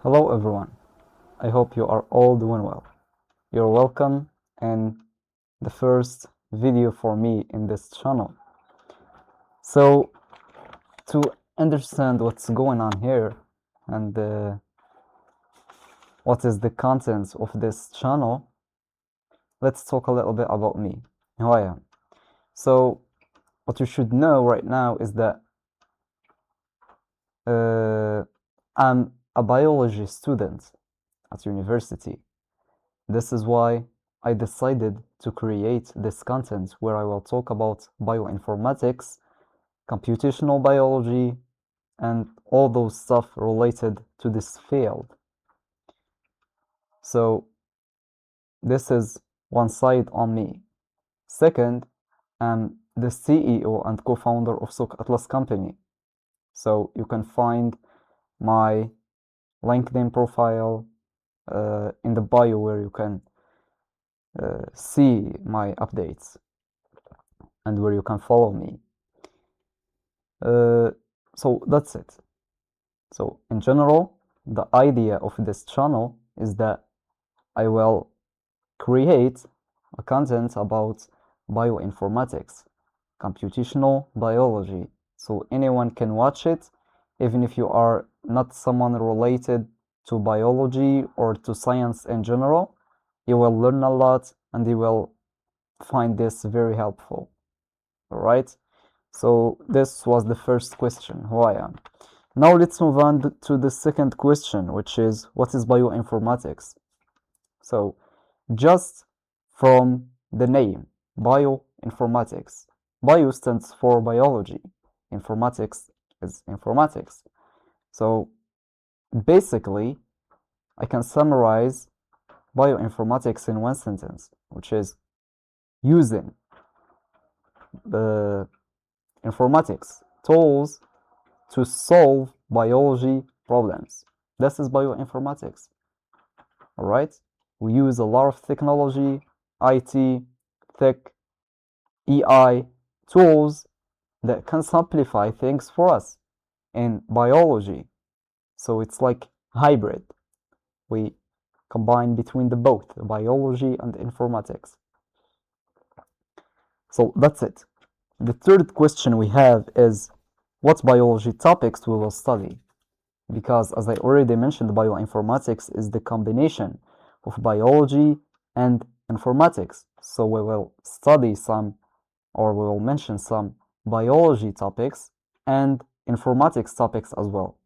Hello everyone, I hope you are all doing well. You're welcome in the first video for me in this channel. So to understand what's going on here and what is the content of this channel, let's talk a little bit about me, who I am. So what you should know right now is that I'm a biology student at university. This is why I decided to create this content where I will talk about bioinformatics, computational biology, and all those stuff related to this field. So this is one side on me. Second, I'm the CEO and co-founder of Souk Atlas company. So you can find my LinkedIn profile in the bio where you can see my updates and where you can follow me. So that's it. So in general, the idea of this channel is that I will create a content about bioinformatics, computational biology, so anyone can watch it, even if you are not someone related to biology or to science in general. You will learn a lot and you will find this very helpful. All right, so this was the first question, who I am. Now let's move on to the second question, which is what is bioinformatics? So just from the name, bioinformatics. Bio stands for biology. Informatics is informatics. So basically, I can summarize bioinformatics in one sentence, which is using the informatics tools to solve biology problems. This is bioinformatics. All right? We use a lot of technology, IT, tech, EI tools that can simplify things for us in biology. So it's like hybrid. We combine between the both, biology and informatics. So that's it. The third question we have is what biology topics we will study? Because as I already mentioned, bioinformatics is the combination of biology and informatics. So we will study some, or we will mention some biology topics and informatics topics as well.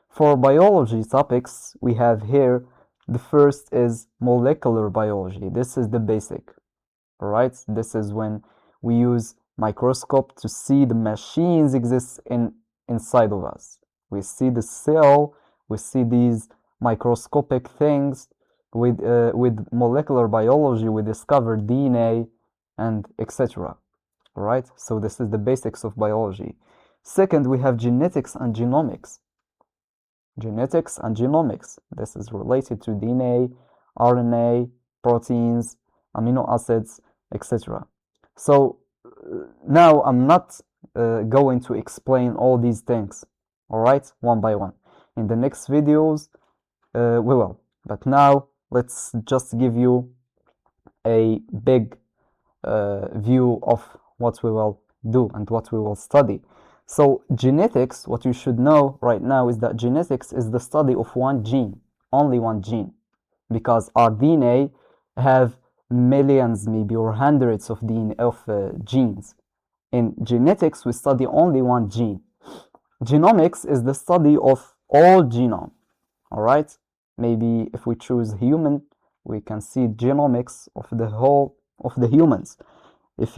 For biology topics, we have here, the first is molecular biology. This is the basic, all right? This is when we use microscope to see the machines exist inside of us. We see the cell, we see these microscopic things. With molecular biology, we discover DNA and etc. All right, so this is the basics of biology. Second, we have genetics and genomics. Genetics and genomics. This is related to DNA, RNA, proteins, amino acids, etc. So now I'm not going to explain all these things, all right, one by one. In the next videos, we will. But now let's just give you a big view of what we will do and what we will study. So genetics, what you should know right now is that genetics is the study of one gene, only one gene, because our DNA have millions, maybe, or hundreds of genes. In genetics, we study only one gene. Genomics is the study of all genome. All right, maybe if we choose human, we can see genomics of the whole of the humans. If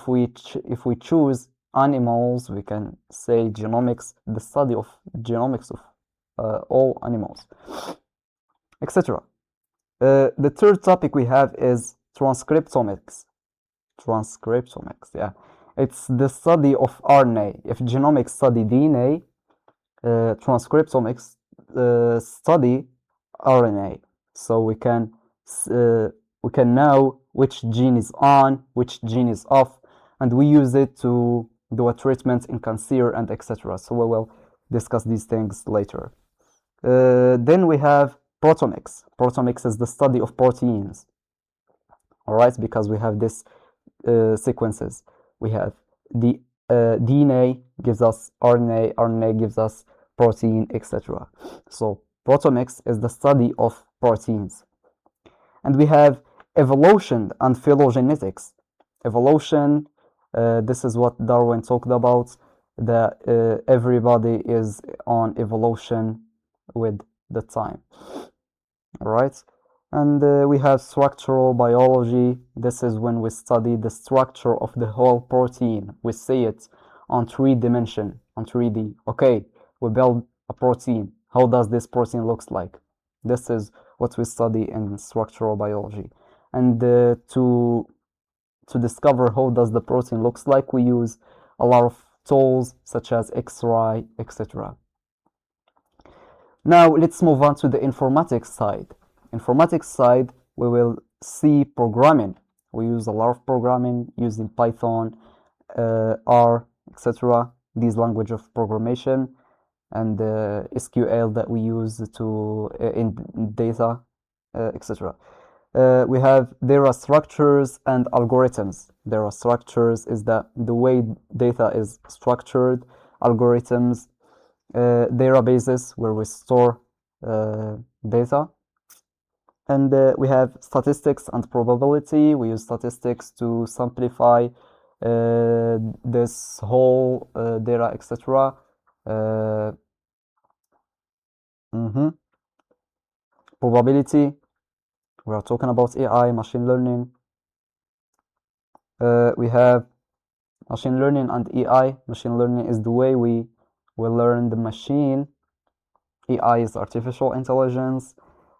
we choose animals, we can say genomics, the study of genomics of all animals, etc. The third topic we have is transcriptomics. Transcriptomics, yeah, it's the study of RNA. If genomics study DNA, transcriptomics study RNA. So we can know which gene is on, which gene is off, and we use it to do a treatment in cancer and etc. So we will discuss these things later. Then we have proteomics. Proteomics is the study of proteins. All right, because we have this sequences. We have the DNA gives us RNA, RNA gives us protein, etc. So proteomics is the study of proteins. And we have evolution and phylogenetics. Evolution, this is what Darwin talked about, that everybody is on evolution with the time. All right. And we have structural biology. This is when we study the structure of the whole protein. We see it on 3D, on 3D. Okay, we build a protein. How does this protein looks like? This is what we study in structural biology. And to discover how does the protein looks like, we use a lot of tools such as X-ray, etc. Now let's move on to the informatics side. Informatics side, we will see programming. We use a lot of programming using Python, R, etc. These language of programmation, and SQL that we use to in data, etc. We have data structures and algorithms. Data structures is that the way data is structured. Algorithms, databases where we store data. And we have statistics and probability. We use statistics to simplify this whole data, etc. Probability, we are talking about AI, machine learning. We have machine learning and AI. Machine learning is the way we learn the machine. AI is artificial intelligence.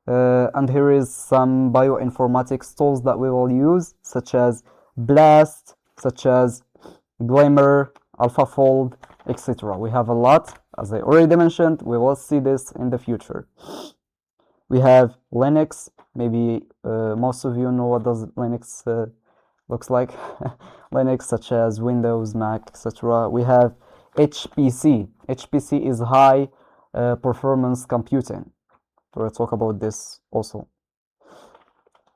And here is some bioinformatics tools that we will use, such as BLAST, such as Glimmer, AlphaFold, etc. We have a lot, as I already mentioned. We will see this in the future. We have Linux. Maybe most of you know what does Linux looks like. Linux, such as Windows, Mac, etc. We have HPC. HPC is high performance computing. We'll talk about this also.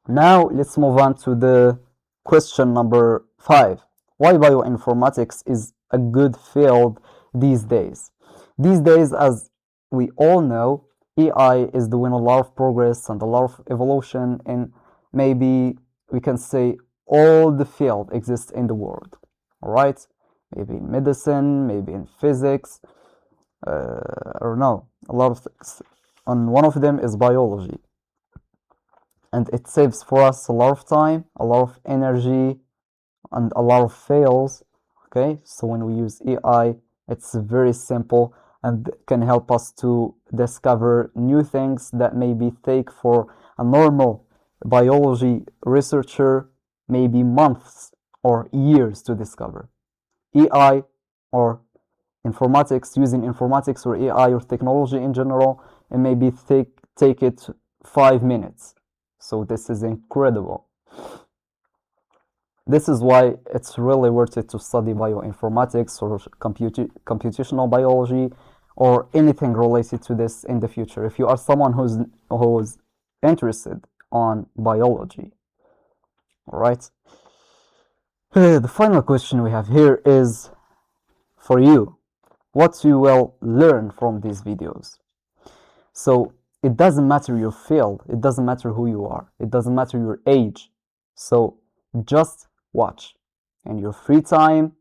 Now let's move on to the question number 5. Why bioinformatics is a good field these days? These days, as we all know, AI is doing a lot of progress and a lot of evolution, and maybe we can say all the field exists in the world. All right, maybe in medicine, maybe in physics, or no, a lot of things. And one of them is biology. And it saves for us a lot of time, a lot of energy, and a lot of fails. Okay, so when we use AI, it's very simple and can help us to discover new things that maybe take for a normal biology researcher maybe months or years to discover. AI or informatics, using informatics or AI or technology in general, and maybe take it 5 minutes. So this is incredible. This is why it's really worth it to study bioinformatics or computational biology or anything related to this in the future if you are someone who's interested on biology. All right. The final question we have here is for you. What you will learn from these videos. So it doesn't matter your field, it doesn't matter who you are, it doesn't matter your age. So just watch. In your free time,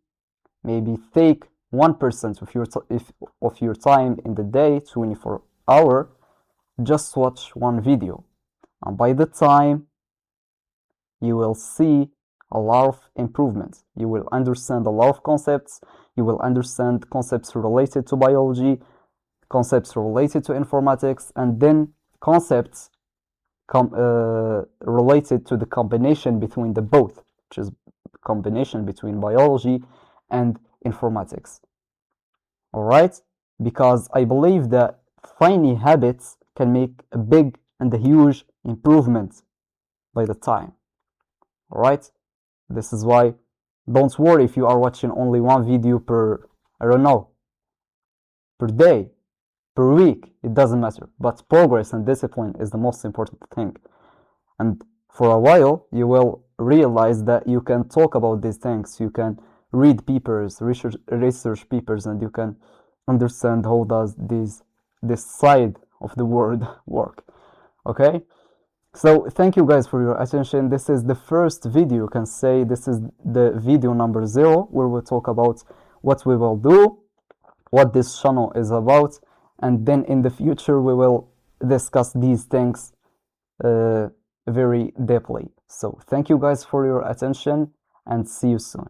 maybe take 1% of your time in the day, 24 hours, just watch one video. And by the time, you will see a lot of improvements. You will understand a lot of concepts. You will understand concepts related to biology, concepts related to informatics, and then concepts related to the combination between the both, which is combination between biology and informatics. All right? Because I believe that tiny habits can make a big and a huge improvement by the time. All right? This is why don't worry if you are watching only one video per, I don't know, per day. per week, it doesn't matter. But progress and discipline is the most important thing. And for a while, you will realize that you can talk about these things. You can read papers, research papers, and you can understand how does this side of the world work. Okay? So thank you guys for your attention. This is the first video, you can say this is the video number 0, where we talk about what we will do, what this channel is about, and then in the future we will discuss these things very deeply. So thank you guys for your attention and see you soon.